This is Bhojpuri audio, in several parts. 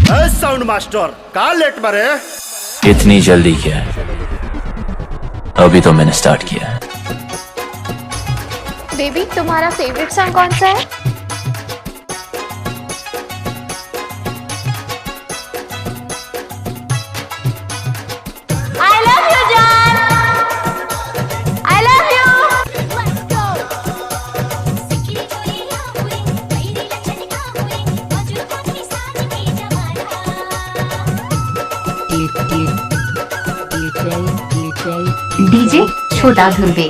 साउंड मास्टर का लेट मरे। इतनी जल्दी क्या है? अभी तो मैंने स्टार्ट किया है। बेबी तुम्हारा फेवरेट सॉन्ग कौन सा है? I love you जान, I love you। डीजे छोटा ध्रुवे।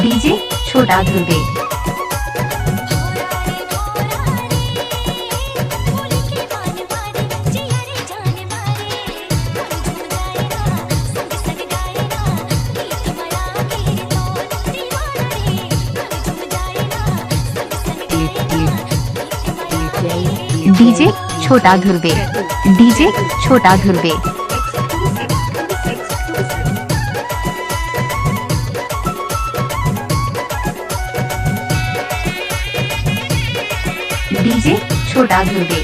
डीजे छोटा ध्रुवे। डीजे छोटा ध्रुवे। डीजे छोटा ध्रुवे। डीजे छोटा ध्रुवे।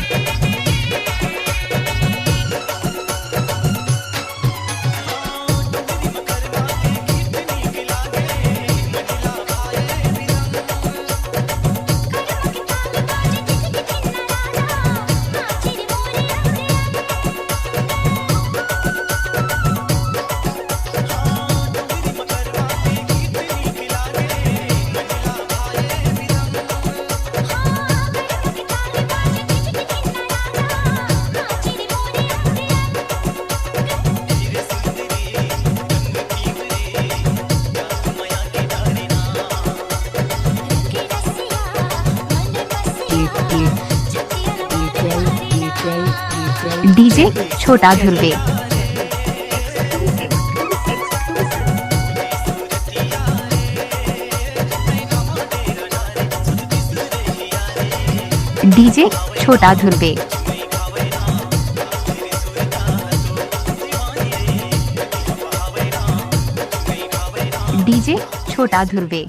डीजे छोटा ध्रुवे। डीजे छोटा ध्रुवे। डीजे छोटा ध्रुवे।